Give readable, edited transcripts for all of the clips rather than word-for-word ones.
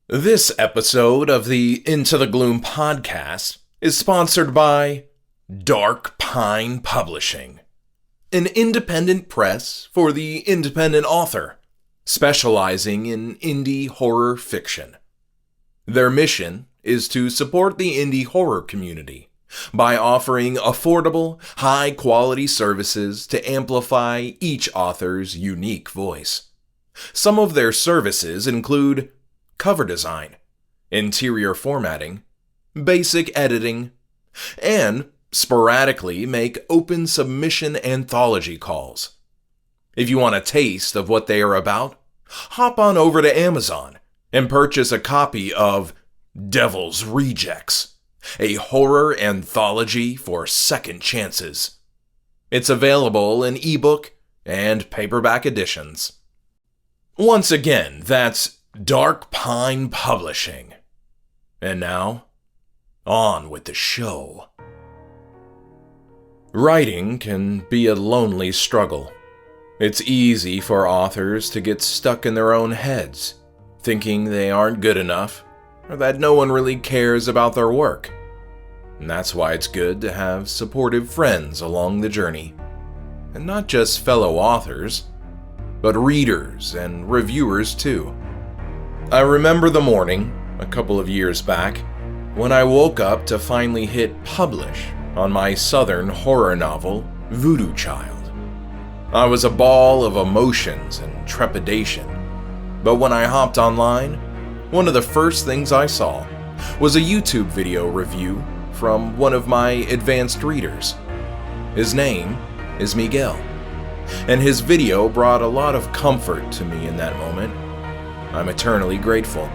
This episode of the Into the Gloom podcast is sponsored by Dark Pine Publishing, an independent press for the independent author, specializing in indie horror fiction. Their mission is to support the indie horror community by offering affordable, high-quality services to amplify each author's unique voice. Some of their services include cover design, interior formatting, basic editing, and sporadically make open submission anthology calls. If you want a taste of what they are about, hop on over to Amazon and purchase a copy of Devil's Rejects, a horror anthology for second chances. It's available in ebook and paperback editions. Once again, that's Dark Pine Publishing. And now, on with the show. Writing can be a lonely struggle. It's easy for authors to get stuck in their own heads, thinking they aren't good enough, or that no one really cares about their work. And that's why it's good to have supportive friends along the journey. And not just fellow authors, but readers and reviewers too. I remember the morning, a couple of years back, when I woke up to finally hit publish on my southern horror novel, Voodoo Child. I was a ball of emotions and trepidation, but when I hopped online, one of the first things I saw was a YouTube video review from one of my advanced readers. His name is Miguel, and his video brought a lot of comfort to me in that moment. I'm eternally grateful.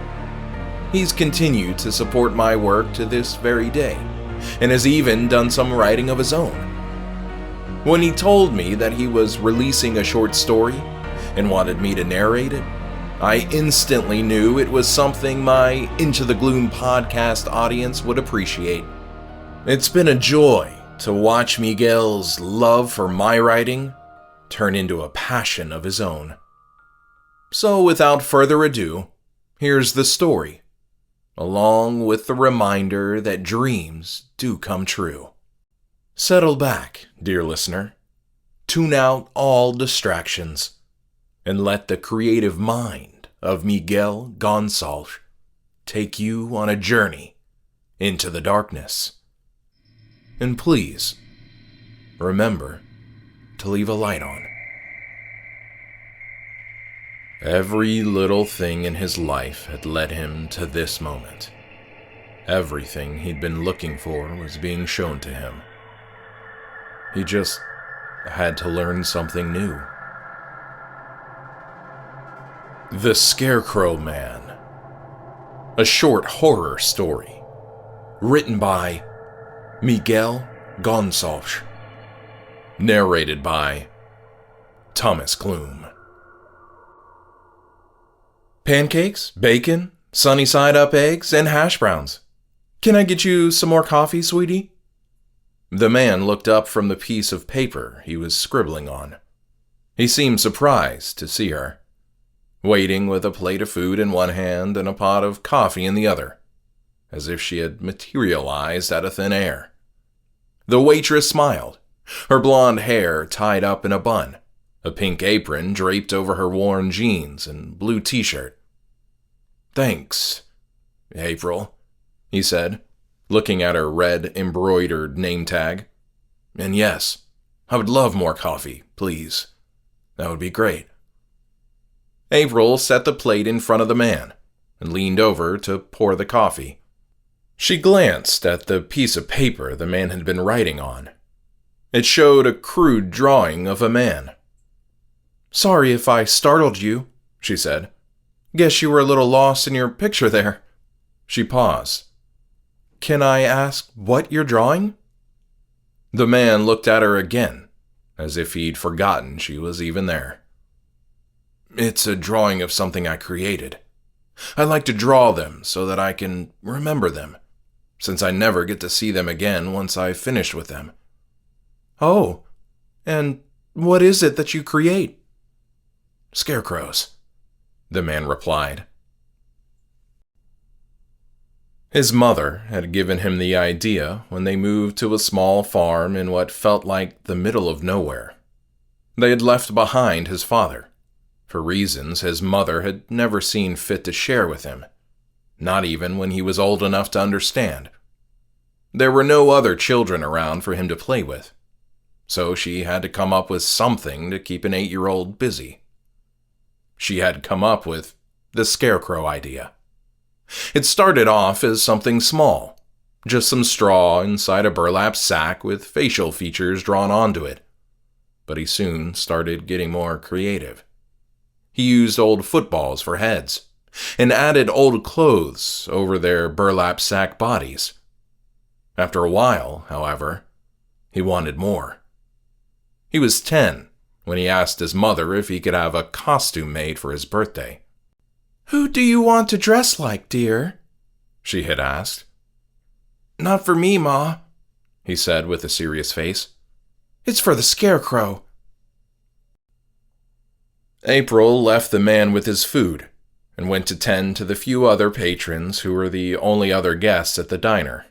He's continued to support my work to this very day, and has even done some writing of his own. When he told me that he was releasing a short story and wanted me to narrate it, I instantly knew it was something my Into the Gloom podcast audience would appreciate. It's been a joy to watch Miguel's love for my writing turn into a passion of his own. So without further ado, here's the story, along with the reminder that dreams do come true. Settle back, dear listener, tune out all distractions, and let the creative mind of Miguel Gonçalves take you on a journey into the darkness. And please, remember to leave a light on. Every little thing in his life had led him to this moment. Everything he'd been looking for was being shown to him. He just had to learn something new. The Scarecrow Man. A short horror story. Written by Miguel Gonçalves. Narrated by Thomas Gloom. Pancakes, bacon, sunny side up eggs, and hash browns. Can I get you some more coffee, sweetie? The man looked up from the piece of paper he was scribbling on. He seemed surprised to see her, waiting with a plate of food in one hand and a pot of coffee in the other, as if she had materialized out of thin air. The waitress smiled, her blonde hair tied up in a bun, a pink apron draped over her worn jeans and blue t-shirt. "Thanks, April," he said, looking at her red embroidered name tag. "And yes, I would love more coffee, please. That would be great." April set the plate in front of the man and leaned over to pour the coffee. She glanced at the piece of paper the man had been writing on. It showed a crude drawing of a man. "Sorry if I startled you," she said. "Guess you were a little lost in your picture there." She paused. "Can I ask what you're drawing?" The man looked at her again, as if he'd forgotten she was even there. "It's a drawing of something I created. I like to draw them so that I can remember them, since I never get to see them again once I've finished with them." "Oh, and what is it that you create?" "Scarecrows," the man replied. His mother had given him the idea when they moved to a small farm in what felt like the middle of nowhere. They had left behind his father, for reasons his mother had never seen fit to share with him, not even when he was old enough to understand. There were no other children around for him to play with, so she had to come up with something to keep an 8-year-old busy. She had come up with the Scarecrow idea. It started off as something small, just some straw inside a burlap sack with facial features drawn onto it. But he soon started getting more creative. He used old footballs for heads, and added old clothes over their burlap sack bodies. After a while, however, he wanted more. He was 10 when he asked his mother if he could have a costume made for his birthday. "Who do you want to dress like, dear?" she had asked. "Not for me, Ma," he said with a serious face. "It's for the Scarecrow." April left the man with his food and went to tend to the few other patrons who were the only other guests at the diner.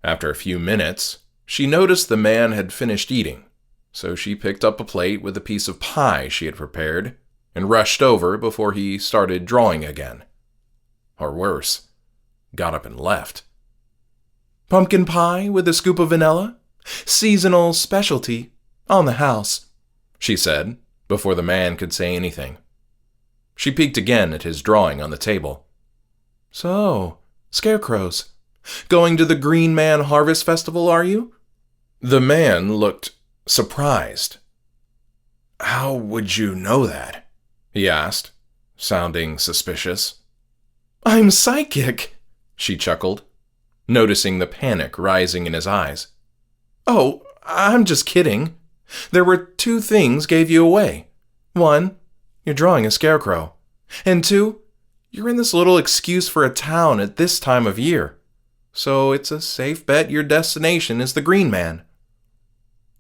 After a few minutes, she noticed the man had finished eating, so she picked up a plate with a piece of pie she had prepared and rushed over before he started drawing again. Or worse, got up and left. "Pumpkin pie with a scoop of vanilla? Seasonal specialty, on the house," she said, before the man could say anything. She peeked again at his drawing on the table. "So, scarecrows. Going to the Green Man Harvest Festival, are you?" The man looked surprised. "How would you know that?" he asked, sounding suspicious. "I'm psychic," she chuckled, noticing the panic rising in his eyes. "Oh, I'm just kidding. There were 2 things gave you away. 1, you're drawing a scarecrow. And 2, you're in this little excuse for a town at this time of year. So it's a safe bet your destination is the Green Man."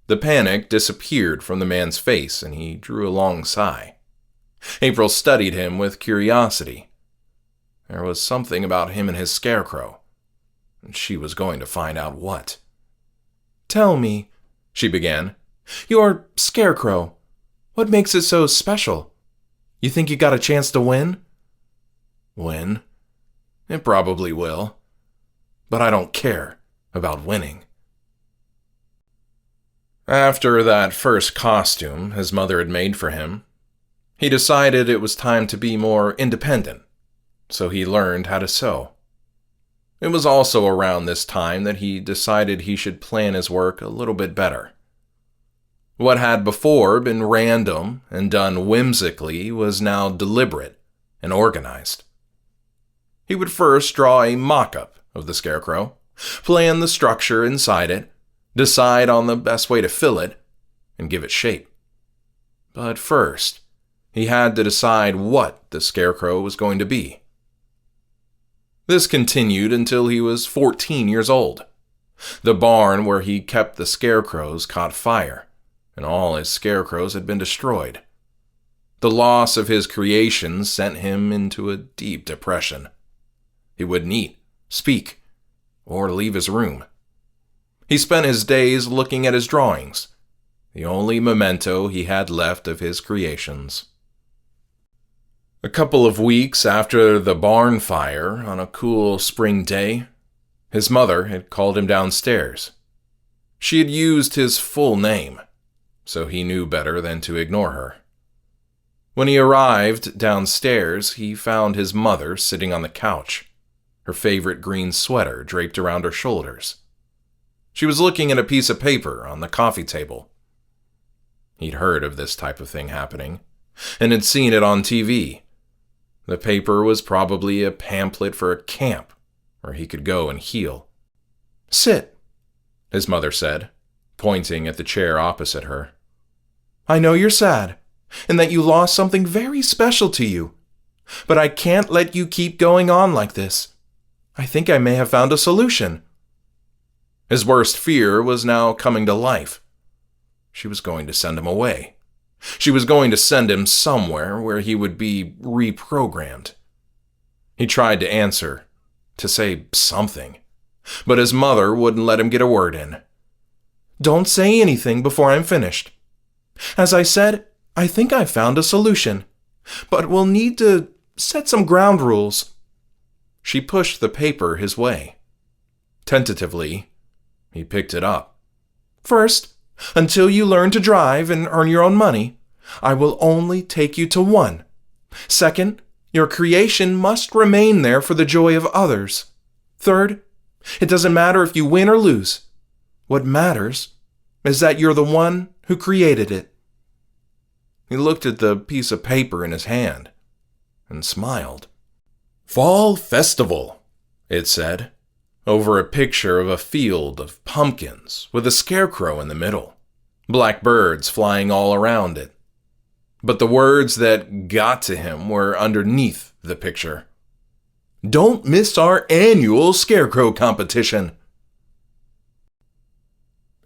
The panic disappeared from the man's face, and he drew a long sigh. April studied him with curiosity. There was something about him and his scarecrow, and she was going to find out what. "Tell me," she began, "your Scarecrow, what makes it so special? You think you got a chance to win?" "Win? It probably will. But I don't care about winning." After that first costume his mother had made for him, he decided it was time to be more independent, so he learned how to sew. It was also around this time that he decided he should plan his work a little bit better. What had before been random and done whimsically was now deliberate and organized. He would first draw a mock-up of the Scarecrow, plan the structure inside it, decide on the best way to fill it, and give it shape. But first, he had to decide what the Scarecrow was going to be. This continued until he was 14 years old. The barn where he kept the scarecrows caught fire, and all his scarecrows had been destroyed. The loss of his creations sent him into a deep depression. He wouldn't eat, speak, or leave his room. He spent his days looking at his drawings, the only memento he had left of his creations. A couple of weeks after the barn fire, on a cool spring day, his mother had called him downstairs. She had used his full name, so he knew better than to ignore her. When he arrived downstairs, he found his mother sitting on the couch, her favorite green sweater draped around her shoulders. She was looking at a piece of paper on the coffee table. He'd heard of this type of thing happening, and had seen it on TV. The paper was probably a pamphlet for a camp where he could go and heal. "Sit," his mother said, pointing at the chair opposite her. "I know you're sad, and that you lost something very special to you. But I can't let you keep going on like this. I think I may have found a solution." His worst fear was now coming to life. She was going to send him away. She was going to send him somewhere where he would be reprogrammed. He tried to answer, to say something, but his mother wouldn't let him get a word in. "Don't say anything before I'm finished. As I said, I think I've found a solution, but we'll need to set some ground rules." She pushed the paper his way. Tentatively, he picked it up. "First, until you learn to drive and earn your own money, I will only take you to one. Second, your creation must remain there for the joy of others. Third, it doesn't matter if you win or lose. What matters is that you're the one who created it." He looked at the piece of paper in his hand and smiled. "Fall Festival," it said, over a picture of a field of pumpkins with a scarecrow in the middle, black birds flying all around it. But the words that got to him were underneath the picture. "Don't miss our annual Scarecrow competition."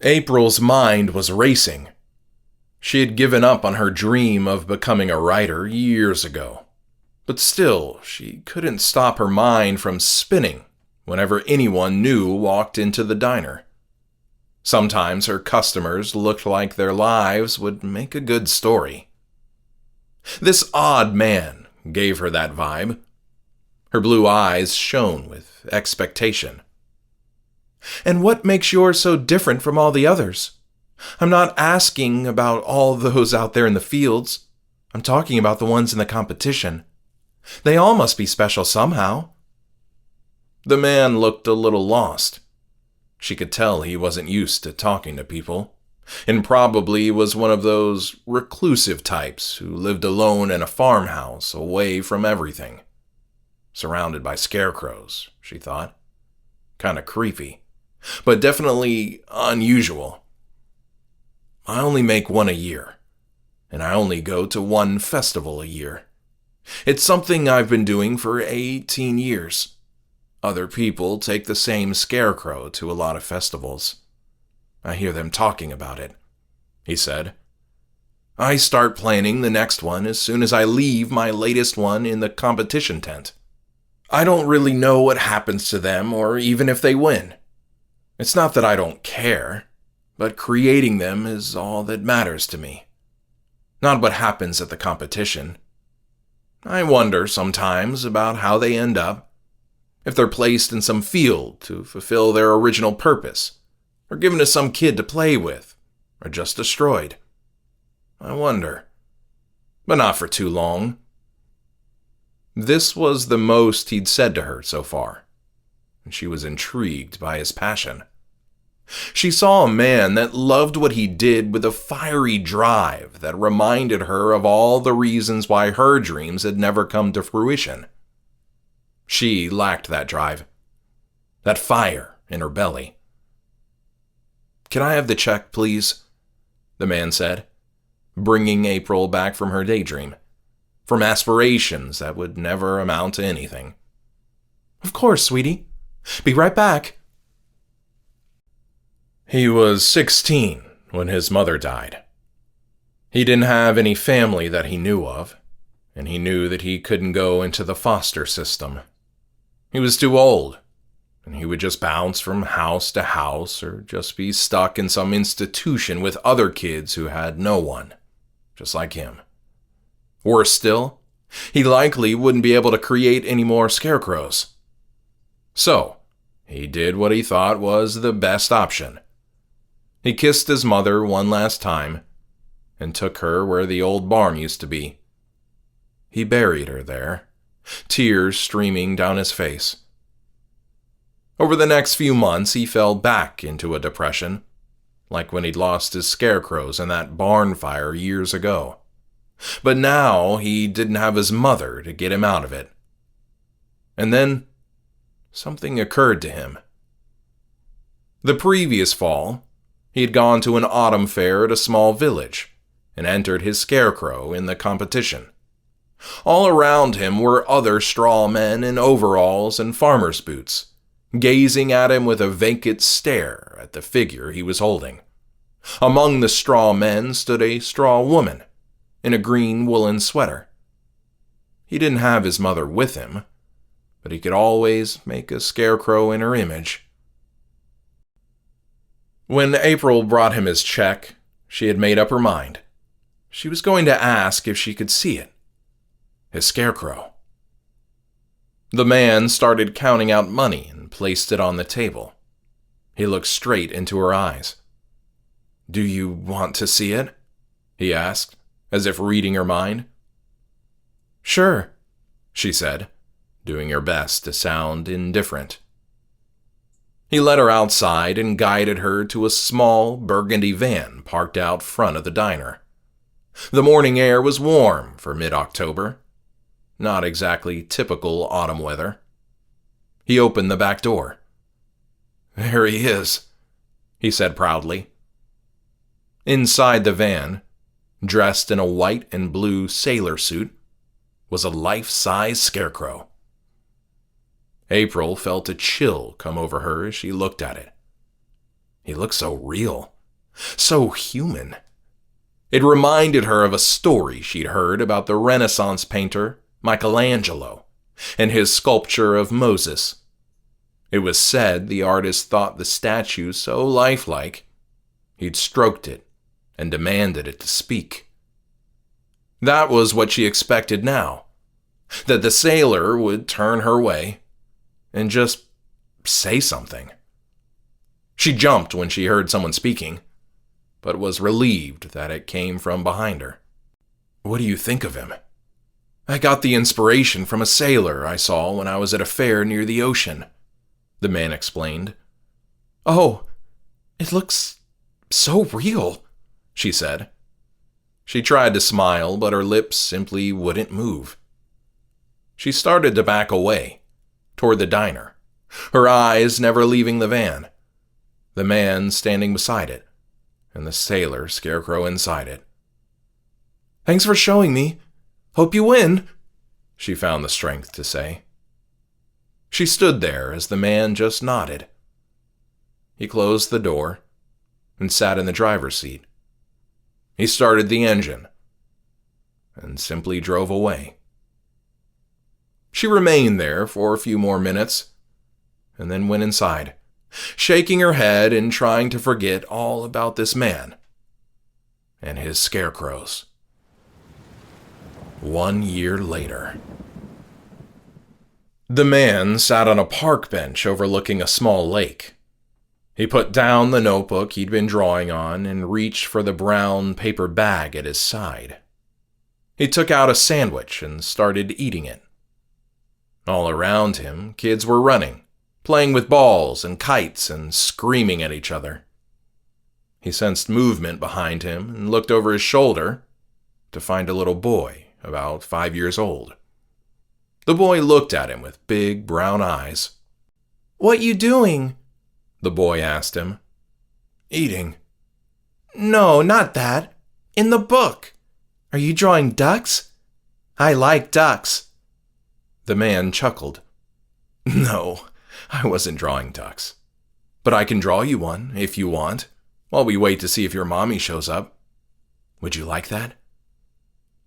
April's mind was racing. She had given up on her dream of becoming a writer years ago, but still, she couldn't stop her mind from spinning whenever anyone new walked into the diner. Sometimes her customers looked like their lives would make a good story. This odd man gave her that vibe. Her blue eyes shone with expectation. "And what makes yours so different from all the others? I'm not asking about all those out there in the fields. I'm talking about the ones in the competition. They all must be special somehow." The man looked a little lost. She could tell he wasn't used to talking to people, and probably was one of those reclusive types who lived alone in a farmhouse away from everything. Surrounded by scarecrows, she thought. Kinda creepy, but definitely unusual. "I only make one a year, and I only go to one festival a year. It's something I've been doing for 18 years. Other people take the same scarecrow to a lot of festivals. I hear them talking about it," he said. "I start planning the next one as soon as I leave my latest one in the competition tent. I don't really know what happens to them or even if they win. It's not that I don't care, but creating them is all that matters to me. Not what happens at the competition. I wonder sometimes about how they end up, if they're placed in some field to fulfill their original purpose, or given to some kid to play with, or just destroyed. I wonder. But not for too long." This was the most he'd said to her so far, and she was intrigued by his passion. She saw a man that loved what he did with a fiery drive that reminded her of all the reasons why her dreams had never come to fruition. She lacked that drive, that fire in her belly. "Can I have the check, please?" the man said, bringing April back from her daydream, from aspirations that would never amount to anything. "Of course, sweetie. Be right back." He was 16 when his mother died. He didn't have any family that he knew of, and he knew that he couldn't go into the foster system. He was too old, and he would just bounce from house to house or just be stuck in some institution with other kids who had no one, just like him. Worse still, he likely wouldn't be able to create any more scarecrows. So, he did what he thought was the best option. He kissed his mother one last time and took her where the old barn used to be. He buried her there, tears streaming down his face. Over the next few months, he fell back into a depression, like when he'd lost his scarecrows in that barn fire years ago. But now he didn't have his mother to get him out of it. And then something occurred to him. The previous fall, he had gone to an autumn fair at a small village and entered his scarecrow in the competition. All around him were other straw men in overalls and farmer's boots, gazing at him with a vacant stare at the figure he was holding. Among the straw men stood a straw woman in a green woolen sweater. He didn't have his mother with him, but he could always make a scarecrow in her image. When April brought him his check, she had made up her mind. She was going to ask if she could see it. His scarecrow. The man started counting out money and placed it on the table. He looked straight into her eyes. "Do you want to see it?" he asked, as if reading her mind. "Sure," she said, doing her best to sound indifferent. He led her outside and guided her to a small burgundy van parked out front of the diner. The morning air was warm for mid-October. Not exactly typical autumn weather. He opened the back door. "There he is," he said proudly. Inside the van, dressed in a white and blue sailor suit, was a life-size scarecrow. April felt a chill come over her as she looked at it. He looked so real, so human. It reminded her of a story she'd heard about the Renaissance painter Michelangelo and his sculpture of Moses. It was said the artist thought the statue so lifelike, he'd stroked it and demanded it to speak. That was what she expected now, that the sailor would turn her way and just say something. She jumped when she heard someone speaking, but was relieved that it came from behind her. "What do you think of him?" "I got the inspiration from a sailor I saw when I was at a fair near the ocean," the man explained. "Oh, it looks so real," she said. She tried to smile, but her lips simply wouldn't move. She started to back away, toward the diner, her eyes never leaving the van, the man standing beside it, and the sailor scarecrow inside it. "Thanks for showing me. Hope you win," she found the strength to say. She stood there as the man just nodded. He closed the door and sat in the driver's seat. He started the engine and simply drove away. She remained there for a few more minutes and then went inside, shaking her head and trying to forget all about this man and his scarecrows. 1 year later. The man sat on a park bench overlooking a small lake. He put down the notebook he'd been drawing on and reached for the brown paper bag at his side. He took out a sandwich and started eating it. All around him, kids were running, playing with balls and kites and screaming at each other. He sensed movement behind him and looked over his shoulder to find a little boy about 5 years old. The boy looked at him with big brown eyes. "What you doing?" the boy asked him. "Eating." "No, not that. In the book. Are you drawing ducks? I like ducks." The man chuckled. "No, I wasn't drawing ducks. But I can draw you one, if you want, while we wait to see if your mommy shows up. Would you like that?"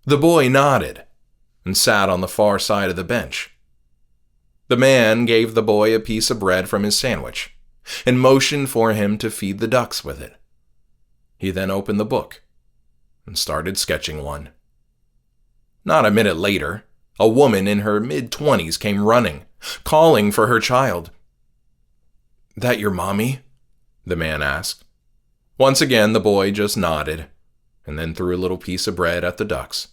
The boy nodded and sat on the far side of the bench. The man gave the boy a piece of bread from his sandwich and motioned for him to feed the ducks with it. He then opened the book and started sketching one. Not a minute later, a woman in her mid-20s came running, calling for her child. "That your mommy?" the man asked. Once again, the boy just nodded and then threw a little piece of bread at the ducks.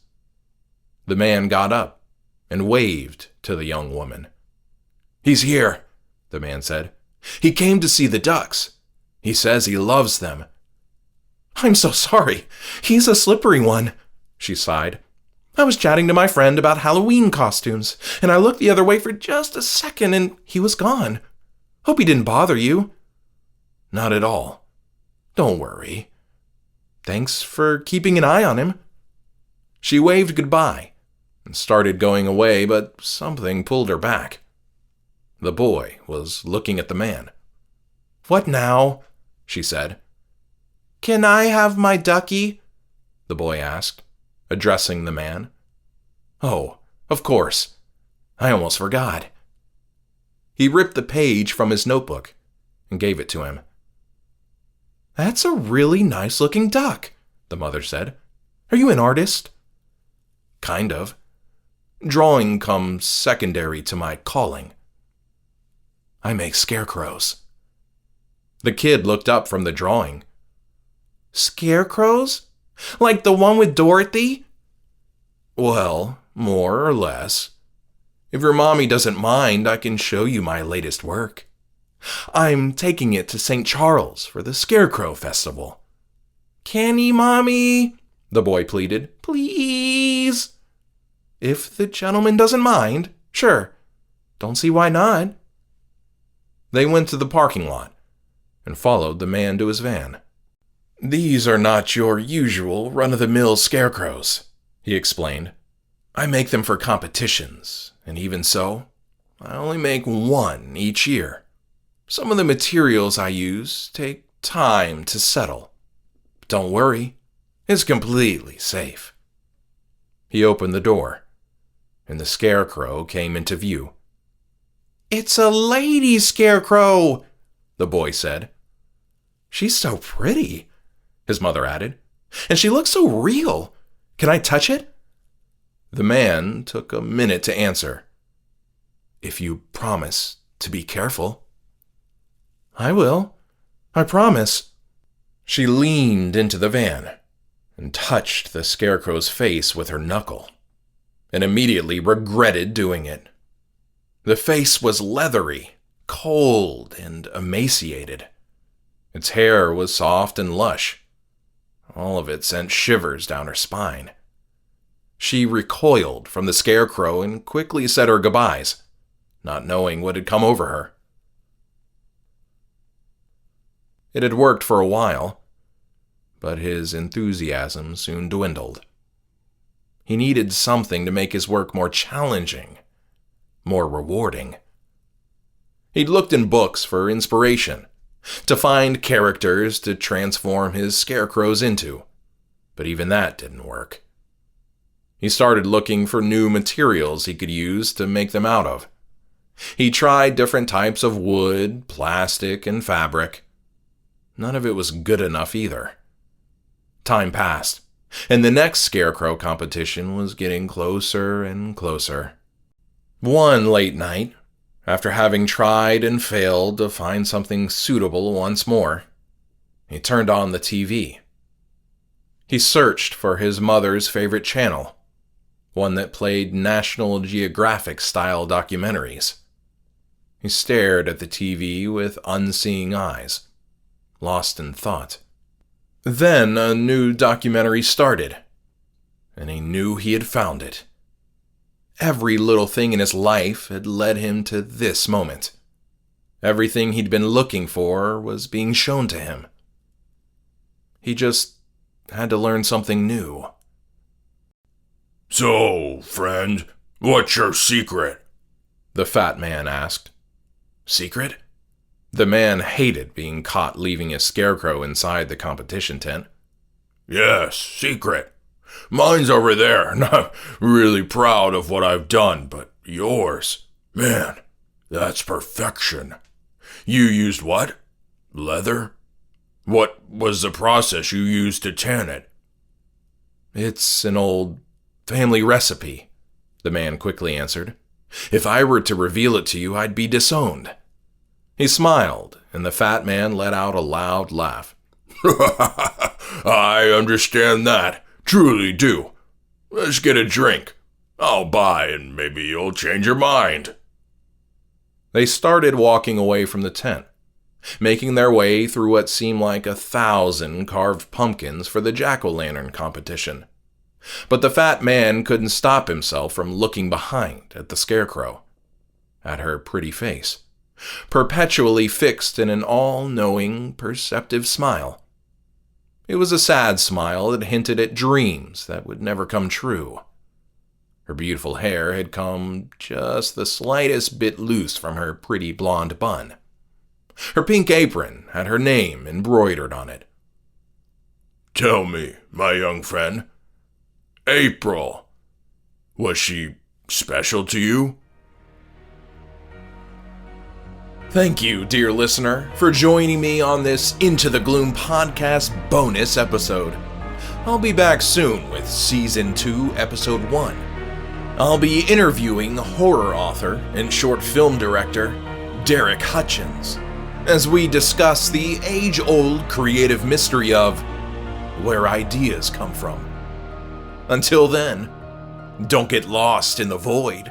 The man got up and waved to the young woman. "He's here," the man said. "He came to see the ducks. He says he loves them." "I'm so sorry. He's a slippery one," she sighed. "I was chatting to my friend about Halloween costumes, and I looked the other way for just a second, and he was gone. Hope he didn't bother you." "Not at all. Don't worry. Thanks for keeping an eye on him." She waved goodbye and started going away, but something pulled her back. The boy was looking at the man. "What now?" she said. "Can I have my ducky?" the boy asked, addressing the man. "Oh, of course. I almost forgot." He ripped the page from his notebook and gave it to him. "That's a really nice-looking duck," the mother said. "Are you an artist?" "Kind of. Drawing comes secondary to my calling. I make scarecrows." The kid looked up from the drawing. "Scarecrows? Like the one with Dorothy?" "Well, more or less. If your mommy doesn't mind, I can show you my latest work. I'm taking it to St. Charles for the Scarecrow Festival." "Can he, Mommy?" the boy pleaded. "Please." "If the gentleman doesn't mind, sure. Don't see why not." They went to the parking lot and followed the man to his van. "These are not your usual run-of-the-mill scarecrows," he explained. "I make them for competitions, and even so, I only make one each year. Some of the materials I use take time to settle. But don't worry, it's completely safe." He opened the door, and the scarecrow came into view. "It's a lady scarecrow," the boy said. "She's so pretty," his mother added. "And she looks so real. Can I touch it?" The man took a minute to answer. "If you promise to be careful." "I will. I promise." She leaned into the van and touched the scarecrow's face with her knuckle, and immediately regretted doing it. The face was leathery, cold, and emaciated. Its hair was soft and lush. All of it sent shivers down her spine. She recoiled from the scarecrow and quickly said her goodbyes, not knowing what had come over her. It had worked for a while, but his enthusiasm soon dwindled. He needed something to make his work more challenging, more rewarding. He'd looked in books for inspiration, to find characters to transform his scarecrows into, but even that didn't work. He started looking for new materials he could use to make them out of. He tried different types of wood, plastic, and fabric. None of it was good enough either. Time passed, and the next scarecrow competition was getting closer and closer. One late night, after having tried and failed to find something suitable once more, he turned on the TV. He searched for his mother's favorite channel, one that played National Geographic-style documentaries. He stared at the TV with unseeing eyes, lost in thought. Then a new documentary started, and he knew he had found it. Every little thing in his life had led him to this moment. Everything he'd been looking for was being shown to him. He just had to learn something new. "So, friend, what's your secret?" the fat man asked. Secret? The man hated being caught leaving a scarecrow inside the competition tent. "Yes, secret. Mine's over there, and I'm really proud of what I've done, but yours, man, that's perfection. You used what? Leather? What was the process you used to tan it?" "It's an old family recipe," the man quickly answered. "If I were to reveal it to you, I'd be disowned." He smiled, and the fat man let out a loud laugh. "I understand that. Truly do. Let's get a drink. I'll buy, and maybe you'll change your mind." They started walking away from the tent, making their way through what seemed like 1,000 carved pumpkins for the jack-o'-lantern competition. But the fat man couldn't stop himself from looking behind at the scarecrow, at her pretty face, perpetually fixed in an all-knowing, perceptive smile. It was a sad smile that hinted at dreams that would never come true. Her beautiful hair had come just the slightest bit loose from her pretty blonde bun. Her pink apron had her name embroidered on it. "Tell me, my young friend, April, was she special to you?" Thank you, dear listener, for joining me on this Into the Gloom podcast bonus episode. I'll be back soon with Season 2, Episode 1. I'll be interviewing horror author and short film director Derek Hutchins as we discuss the age-old creative mystery of where ideas come from. Until then, don't get lost in the void.